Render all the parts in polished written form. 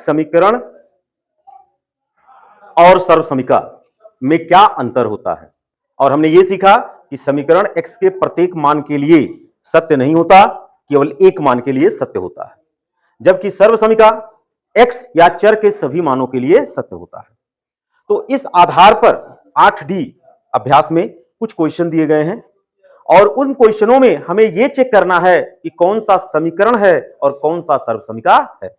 समीकरण और सर्वसमीका में क्या अंतर होता है। और हमने यह सीखा कि समीकरण x के प्रत्येक मान के लिए सत्य नहीं होता, केवल एक मान के लिए सत्य होता है, जबकि सर्वसमीका x या चर के सभी मानों के लिए सत्य होता है। तो इस आधार पर 8D अभ्यास में कुछ क्वेश्चन दिए गए हैं और उन क्वेश्चनों में हमें यह चेक करना है कि कौन सा समीकरण है और कौन सा सर्वसमीका है।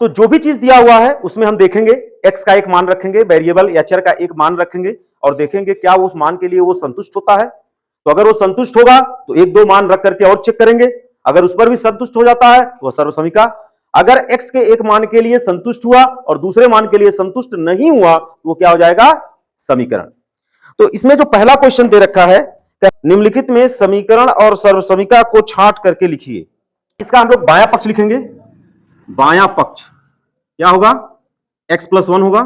तो जो भी चीज दिया हुआ है उसमें हम देखेंगे, x का एक मान रखेंगे, वेरिएबल या चर का एक मान रखेंगे और देखेंगे क्या वो उस मान के लिए वो संतुष्ट होता है। तो अगर वो संतुष्ट होगा तो एक दो मान रख करके और चेक करेंगे, अगर उस पर भी संतुष्ट हो जाता है तो सर्वसमीका। अगर x के एक मान के लिए संतुष्ट हुआ और दूसरे मान के लिए संतुष्ट नहीं हुआ तो वो क्या हो जाएगा, समीकरण। तो इसमें जो पहला क्वेश्चन दे रखा है, निम्नलिखित में समीकरण और सर्वसमीका को छांट करके लिखिए। इसका हम लोग बायां पक्ष लिखेंगे। बायां पक्ष क्या होगा, x+1 होगा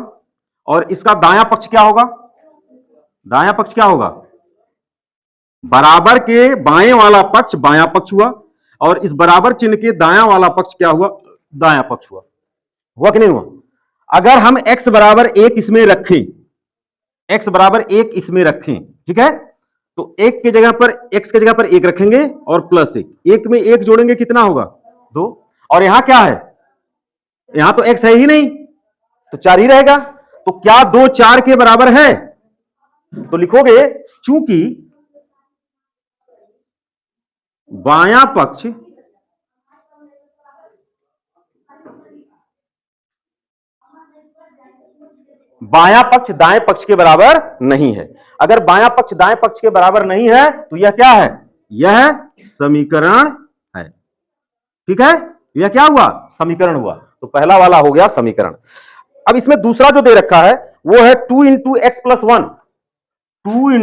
और इसका दायां पक्ष क्या होगा, दायां पक्ष क्या होगा, बराबर के बाएं वाला पक्ष बायां पक्ष हुआ और इस बराबर चिन्ह के दायां वाला पक्ष क्या हुआ, दायां पक्ष हुआ। हुआ कि नहीं हुआ। अगर हम x बराबर 1 इसमें रखें, x बराबर 1 इसमें रखें, ठीक है, तो 1 के जगह पर x के जगह पर 1 रखेंगे और +1, 1 में 1 जोड़ेंगे कितना होगा, 2। और यहां क्या है, यहां तो x है ही नहीं तो 4 ही रहेगा। तो क्या 2 4 के बराबर है, तो लिखोगे चूंकि बायां पक्ष दाएं पक्ष के बराबर नहीं है। अगर बायां पक्ष दाएं पक्ष के बराबर नहीं है तो यह क्या है, यह समीकरण है। ठीक है, यह क्या हुआ, समीकरण हुआ। तो पहला वाला हो गया समीकरण। अब इसमें दूसरा जो दे रखा है वो है 2 × x+1, 2 ×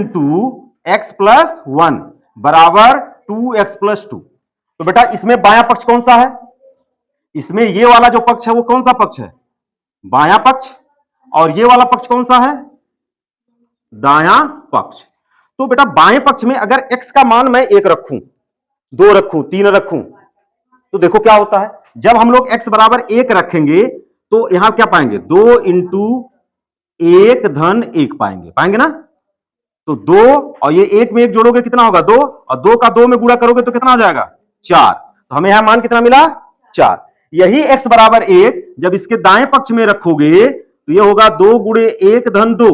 x+1 बराबर 2x+2। तो बेटा इसमें बायां पक्ष कौन सा है, इसमें ये वाला जो पक्ष है वो कौन सा पक्ष है, बायां पक्ष, और ये वाला पक्ष कौन सा है, दायां पक्ष। तो बेटा बाएं पक्ष में अगर x का मान मैं 1 रखूं, 2 रखूं, 3 रखूं, तो देखो क्या होता है, जब हम लोग x बराबर 1 रखेंगे तो यहां क्या पाएंगे, 2 × 1 धन 1 पाएंगे ना। तो 2 और ये 1 में 1 जोड़ोगे कितना होगा, 2, और 2 का 2 में गुणा करोगे तो कितना आ जाएगा, 4। तो हमें यहां मान कितना मिला, 4। यही x बराबर 1 जब इसके दाएं पक्ष में रखोगे तो ये होगा 2 × 1 धन 2,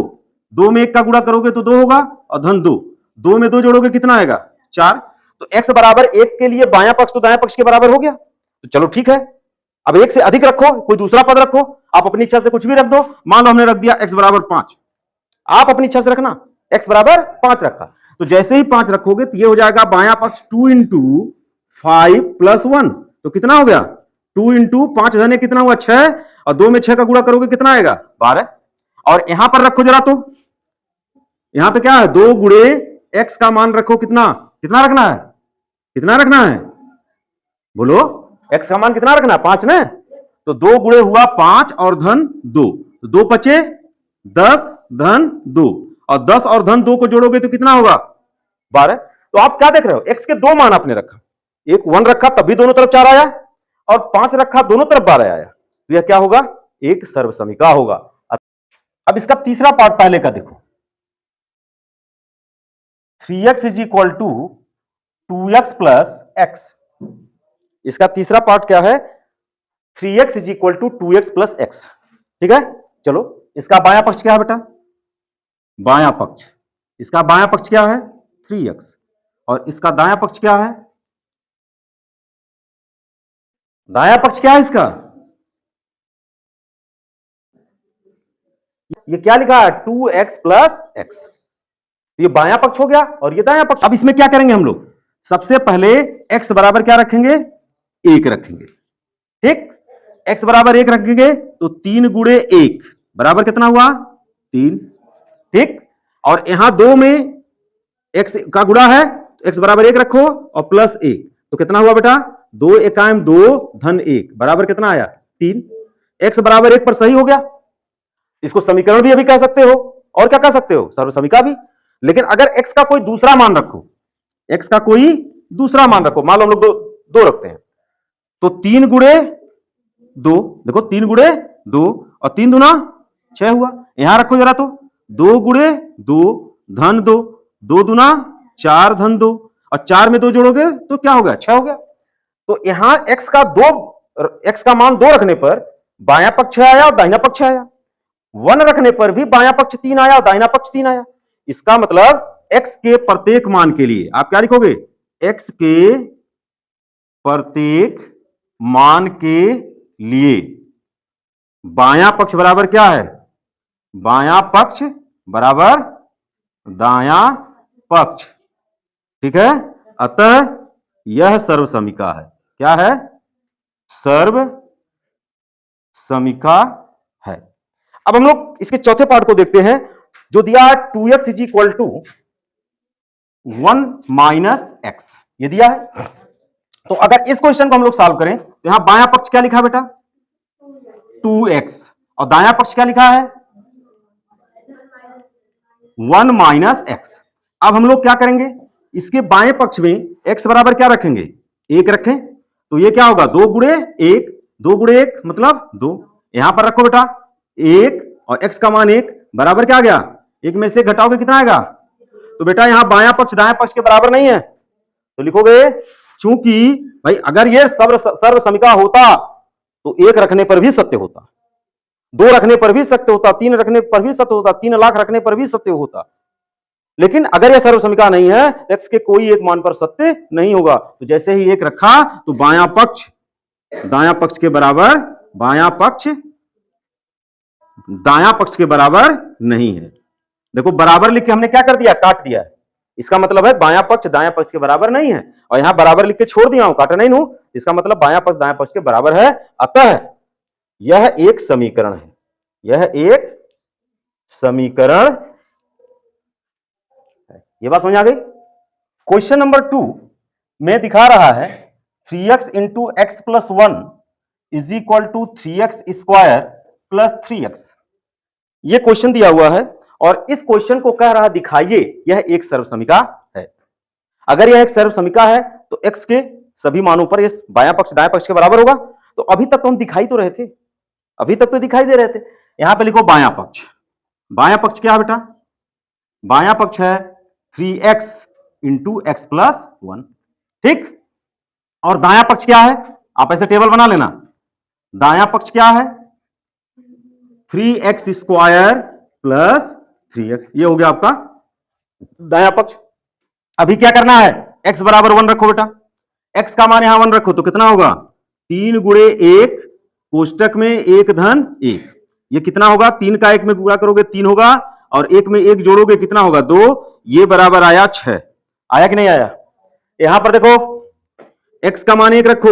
2 में 1 का गुणा करोगे तो 2 होगा और धन 2, 2 में 2 जोड़ोगे कितना आएगा, 4। तो x बराबर 1 के लिए बायां पक्ष तो दायां पक्ष के बराबर हो गया। तो चलो ठीक है, अब 1 से अधिक रखो, कोई दूसरा पद रखो, आप अपनी इच्छा से कुछ भी रख दो। मान लो हमने रख दिया x बराबर 5, आप अपनी इच्छा से रखना, x बराबर 5 रखा। तो जैसे ही 5 रखोगे तो ये हो जाएगा बायां पक्ष 2 × 5 + 1, तो कितना हो गया, 2 × 5 धन कितना हुआ, 6, और 2 में 6 का गुणा करोगे कितना आएगा, 12। और यहां पर रखो जरा, तो यहां पे क्या है, 2 × x का मान रखो, कितना कितना रखना है, कितना रखना है, बोलो, x का मान कितना रखना है, 5 ना। तो 2 × हुआ 5 और धन 2, 2 बचे 10 धन 2, और 10 और धन 2 को जोड़ोगे तो कितना होगा, 12। तो आप क्या देख रहे हो, x के 2 मान आपने रखा, एक 1 रखा तब भी दोनों तरफ 4 आया, और 5 रखा दोनों तरफ 12 आया। तो यह क्या होगा, एक सर्वसमीका होगा। अब इसका तीसरा पार्ट पहले का देखो, 3x = 2x + x। इसका तीसरा पार्ट क्या है, 3x = 2x + x। ठीक है, चलो इसका बायां पक्ष क्या है बेटा, बायां पक्ष, इसका बायां पक्ष क्या है, 3x, और इसका दायां पक्ष क्या है, दायां पक्ष क्या है इसका, ये क्या लिखा है, 2x + x। ये बायां पक्ष हो गया और ये दायां पक्ष। अब इसमें क्या करेंगे हम लोग, सबसे पहले x बराबर क्या रखेंगे, 1 रखेंगे। ठीक, x बराबर 1 रखेंगे तो 3 × 1 बराबर कितना हुआ, 3। ठीक, और यहां 2 में x का गुणा है, x बराबर 1 रखो और +1, तो कितना हुआ बेटा, 2 × 2 धन 1 बराबर कितना आया, 3। x बराबर 1 पर सही हो गया। इसको समीकरण भी अभी कह सकते हो और क्या कह सकते हो, सर्वसमीका भी। लेकिन अगर x का कोई दूसरा मान रखो, x का कोई दूसरा मान रखो, मान लो हम लोग 2 रखते हैं, तो 3 × 2, देखो 3 गुणे 2 और 3 दूना 6 हुआ। यहां रखो जरा, तो 2 गुणे 2 धन 2, 2 दूना 4 धन 2, और 4 में 2 जोड़ोगे तो क्या हो गया, 6 हो गया। तो यहां x का मान 2 रखने पर बायां पक्ष 6 आया और दाहिना पक्ष 6 आया। 1 रखने पर भी बायां पक्ष 3 आया और दाहिना पक्ष 3 आया। इसका मतलब x के प्रत्येक मान के लिए आप क्या लिखोगे, x के प्रत्येक मान के लिए बायां पक्ष बराबर क्या है, बायां पक्ष बराबर दायां पक्ष। ठीक है, अतः यह सर्वसमिका है। क्या है, सर्व समीका है। अब हम लोग इसके चौथे पार्ट को देखते हैं, जो दिया 2x is equal to 1 minus x, ये दिया है। तो अगर इस क्वेश्चन को हम लोग सॉल्व करें तो यहां बायां पक्ष क्या लिखा बेटा, 2x, और दायां पक्ष क्या लिखा है, 1 माइनस एक्स। अब हम लोग क्या करेंगे, इसके बाएं पक्ष में x बराबर क्या रखेंगे, 1 रखें, तो ये क्या होगा, 2 गुणे 1, 2 गुणे 1 मतलब 2। यहां पर रखो बेटा 1 और x का मान 1 बराबर क्या आ गया, 1 में से घटाओगे कितना आएगा। तो बेटा यहां बायां पक्ष दायां पक्ष के बराबर नहीं है, तो लिखोगे, चूंकि भाई अगर ये सर्व समीका होता तो 1 रखने पर भी सत्य होता, 2 रखने पर भी सत्य होता, 3 रखने पर भी सत्य होता, 3 लाख रखने पर भी सत्य होता। लेकिन अगर यह सर्व समीका नहीं है, x के कोई एक मान पर सत्य नहीं होगा। तो जैसे ही 1 रखा तो बायां पक्ष दायां पक्ष के बराबर, बायां पक्ष दायां पक्ष के बराबर नहीं है। देखो बराबर लिख के हमने क्या कर दिया, काट दिया है। इसका मतलब है बायां पक्ष दायां पक्ष के बराबर नहीं है, और यहां बराबर लिख के छोड़ दिया हूं, काटा नहीं हूं, इसका मतलब बायां पक्ष दायां पक्ष के बराबर है। अतः यह एक समीकरण है, यह एक समीकरण है। यह बात समझ आ गई। क्वेश्चन नंबर 2 में दिखा रहा है 3x into x plus 1 is equal to 3x square plus 3x। यह क्वेश्चन दिया हुआ है और इस क्वेश्चन को कह रहा दिखाइए यह एक सर्वसमीका है। अगर यह एक सर्वसमीका है तो x के सभी मानों पर यह बायां पक्ष दायां पक्ष के बराबर होगा। तो अभी तक तो हम दिखाई तो रहे थे, अभी तक तो दिखाई दे रहे थे। यहां पे लिखो बायां पक्ष, बायां पक्ष क्या है बेटा, बायां पक्ष है 3x इंटू एक्स प्लस 1। ठीक, और दायां पक्ष क्या है, आप ऐसे टेबल बना लेना, दायां पक्ष क्या है 3x स्क्वायर प्लस 3x, ये हो गया आपका दायां पक्ष। अभी क्या करना है, x बराबर 1 रखो बेटा, x का मान यहां 1 रखो तो कितना होगा, 3 गुणे 1 कोष्टक में 1 धन 1, ये कितना होगा, 3 का 1 में गुणा करोगे 3 होगा, और 1 में 1 जोड़ोगे कितना होगा 2, ये बराबर आया 6। आया कि नहीं आया। यहां पर देखो x का मान 1 रखो,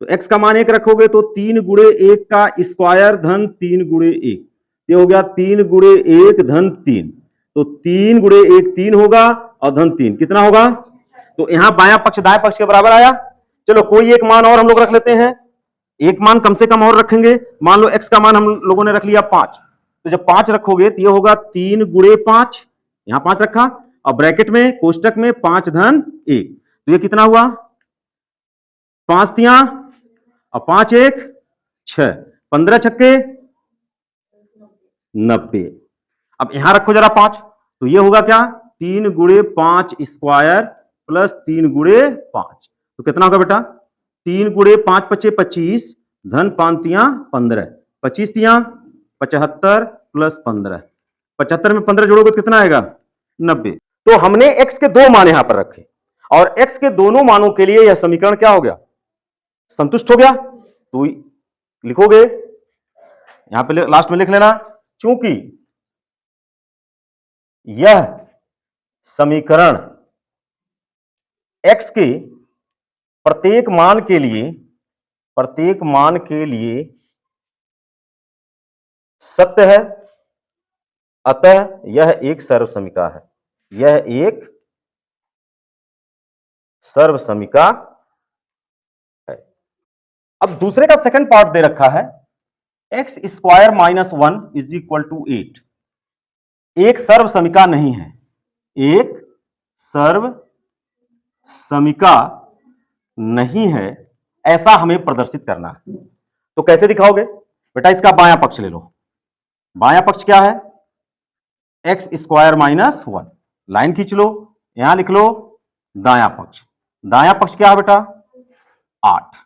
तो x का मान 1 रखोगे तो 3 गुणे 1 का स्क्वायर धन 3 गुणे 1, ये हो गया 3 गुणे 1 धन 3, तो 3 गुणे 1 3 होगा और धन 3 कितना होगा, तो यहां बायां पक्ष दाएं पक्ष के बराबर आया। चलो कोई एक मान और हम लोग रख लेते हैं, एक मान कम से कम और रखेंगे। मान लो x का मान हम लोगों ने रख लिया 5, तो जब 5 रखोगे तो ये होगा 3 गुणे 5, यहां 5 रखा और ब्रैकेट में कोष्टक में 5 धन 1, तो ये कितना हुआ, 5 तिया और 5 1 6, 15 छक्के 90। अब यहां रखो जरा 5, तो ये होगा क्या, 3 गुणे 5 स्क्वायर प्लस 3 गुणे 5, तो कितना होगा बेटा, 3 गुणे 5 पचे 25 धन 5 तिया 15, 25 तिया 75 प्लस 15, 75 में 15 जोड़ोगे कितना आएगा 90। तो हमने x के दो मान यहां पर रखे और x के दोनों मानों के लिए यह समीकरण क्या हो गया, संतुष्ट हो गया। तो लिखोगे यहां पे लास्ट में लिख लेना, चूंकि यह समीकरण x के प्रत्येक मान के लिए सत्य है, अतः यह एक सर्वसमीका है, यह एक सर्वसमीका है। अब दूसरे का सेकंड पार्ट दे रखा है x square minus 1 is equal to 8, एक सर्वसमीका नहीं है, एक सर्वसमीका नहीं है, ऐसा हमें प्रदर्शित करना है। तो कैसे दिखाओगे बेटा? इसका बायां पक्ष ले लो। बायां पक्ष क्या है? X square minus 1। लाइन खींच लो, यहां लिख लो दायां पक्ष। दायां पक्ष क्या है बेटा? 8।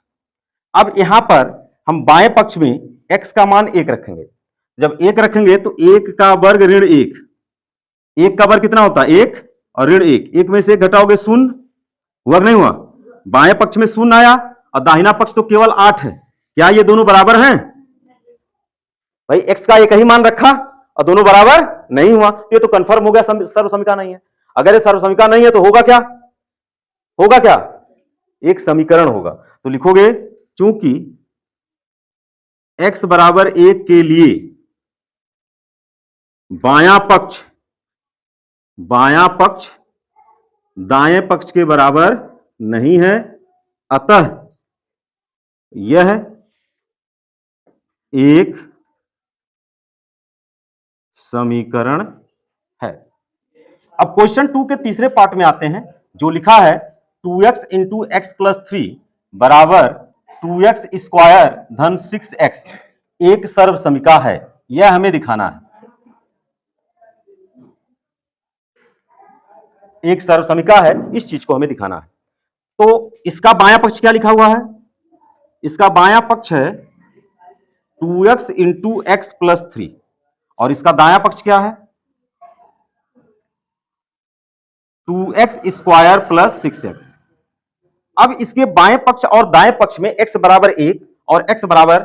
अब यहां पर हम बाएं पक्ष में x का मान 1 रखेंगे। जब 1 रखेंगे तो 1 का वर्ग ऋण 1, 1 का वर्ग कितना होता है? 1 और ऋण 1, 1 में से 1 घटाओगे 0, वर्ग नहीं हुआ। बाएं पक्ष में 0 आया और दाहिना पक्ष तो केवल 8 है। क्या ये दोनों बराबर हैं? भाई x का एक ही मान रखा और दोनों बराबर नहीं हुआ, ये तो कंफर्म हो गया सर्वसमीका नहीं है। अगर ये सर्वसमीका नहीं है तो होगा क्या? होगा क्या? एक समीकरण होगा। तो लिखोगे चूंकि x बराबर 1 के लिए बायां पक्ष दाएं पक्ष के बराबर नहीं है, अतः यह एक समीकरण है। अब क्वेश्चन 2 के तीसरे पार्ट में आते हैं, जो लिखा है 2x इंटू एक्स प्लस 3 बराबर 2x स्क्वायर धन 6x एक सर्वसमीका है। यह हमें दिखाना है। एक सर्वसमीका है, इस चीज को हमें दिखाना है। तो इसका बायां पक्ष क्या लिखा हुआ है? इसका बायां पक्ष है 2x इंटू एक्स प्लस 3 और इसका दायां पक्ष क्या है? 2x square plus 6x। अब इसके बाएं पक्ष और दाएं पक्ष में x बराबर 1 और x बराबर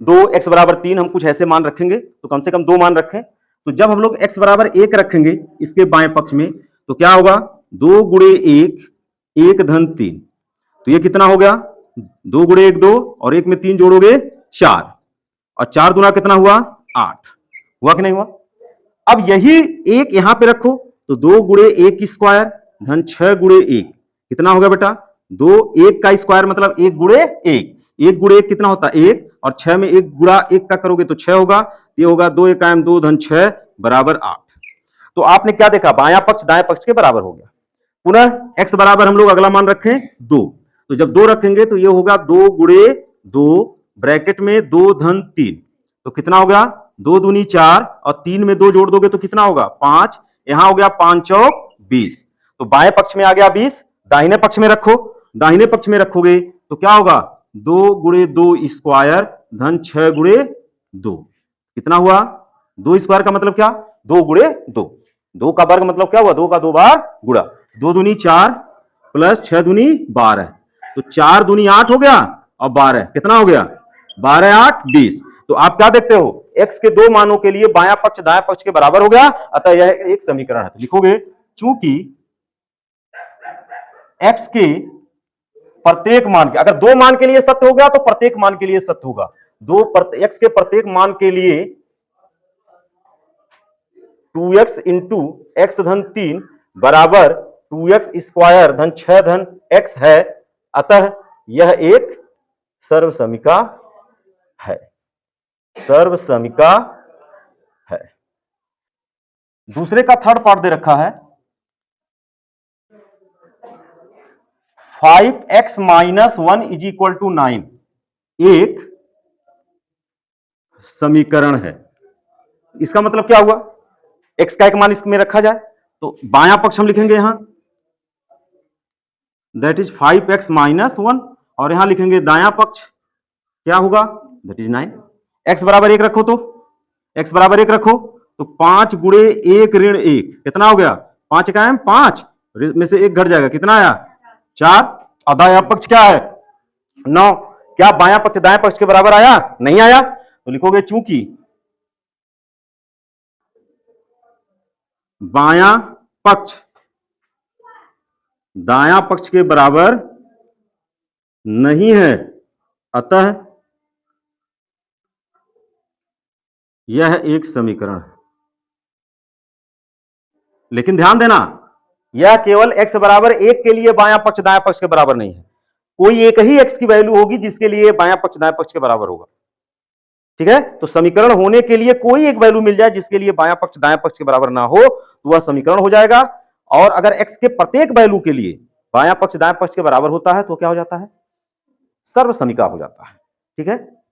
2, x बराबर 3 हम कुछ ऐसे मान रखेंगे, तो कम से कम 2 मान रखें। तो जब हम लोग x बराबर 1 रखेंगे इसके बाएं पक्ष में, तो क्या होगा? 2 गुणे 1, 1 धन 3। तो ये कितना हो गया? 2 गुणे 1 2 और 1 में 3 जोड़ोगे 4 और 4 दूना कितना हुआ? 8। हुआ कि नहीं हुआ? अब यही 1 यहां पे रखो तो 2 गुणे 1 स्क्वायर धन 6 गुणे 1 कितना होगा बेटा? 2, 1 का स्क्वायर मतलब 1 गुणे 1, 1 गुणे 1 कितना होता है? 1 और 6 में 1 गुणा 1 का करोगे तो 6 होगा। ये होगा 2 1 2 धन 6 बराबर 8। तो आपने क्या देखा? बायां पक्ष दाएं पक्ष के बराबर हो गया। पुनः x बराबर हम लोग अगला मान रखें 2, तो जब 2 रखेंगे तो ये होगा 2 गुणे 2 ब्रैकेट में 2 धन 3, तो कितना हो गया? 2 दूनी 4 और 3 में 2 जोड़ दोगे तो कितना होगा? 5। यहां हो गया 5 चौक 20। तो बाएं पक्ष में आ गया 20, दाहिने पक्ष में रखो। दाहिने पक्ष में रखोगे तो क्या होगा? 2 गुणे 2 स्क्वायर धन 6 गुणे 2 कितना हुआ? 2 स्क्वायर का मतलब क्या? 2 गुणे 2, 2 का वर्ग मतलब क्या हुआ? 2 का 2 बार गुणा, 2 दूनी 4 प्लस 6 दूनी 12, तो 4 दूनी 8 हो गया और 12 कितना हो गया? 12 8 20। तो आप क्या देखते हो? x के 2 मानों के लिए बायां पक्ष दायां पक्ष के बराबर हो गया, अतः यह एक समीकरण है। तो लिखोगे चूंकि x के प्रत्येक मान के, अगर 2 मान के लिए सत्य हो गया तो प्रत्येक मान के लिए सत्य होगा। x के प्रत्येक मान के लिए 2x इंटू एक्स धन 3 बराबर 2x स्क्वायर धन 6 धन x है, अतः यह एक सर्वसमीका है। सर्वसमीका है। दूसरे का थर्ड पार्ट दे रखा है 5x minus 1 is equal to 9 एक समीकरण है। इसका मतलब क्या हुआ? x का एक मान इसमें रखा जाए तो बायां पक्ष हम लिखेंगे यहां दैट इज 5x माइनस 1 और यहां लिखेंगे दायां पक्ष क्या होगा? That is 9। x बराबर 1 रखो तो x बराबर 1 रखो तो 5 गुणे 1 ऋण 1 कितना हो गया? 5 का है 5 में से 1 घट जाएगा, कितना आया? 4 और दायां पक्ष क्या है? 9। क्या बायां पक्ष दायां पक्ष के बराबर आया? नहीं आया। तो लिखोगे चूंकि बायां पक्ष दायां पक्ष के बराबर नहीं है, अतः यह एक समीकरण है। लेकिन ध्यान देना, यह केवल x बराबर 1 के लिए बायां पक्ष दायां पक्ष के बराबर नहीं है। कोई एक ही x की वैल्यू होगी जिसके लिए बायां पक्ष दायां पक्ष के बराबर होगा। ठीक है? तो समीकरण होने के लिए कोई एक वैल्यू मिल जाए जिसके लिए बायां पक्ष दायां पक्ष के बराबर ना हो तो वह समीकरण हो जाएगा। और अगर x के प्रत्येक वैल्यू के लिए बायां पक्ष दायां पक्ष के बराबर होता है तो क्या हो जाता है? सर्वसमीका हो जाता है। ठीक है।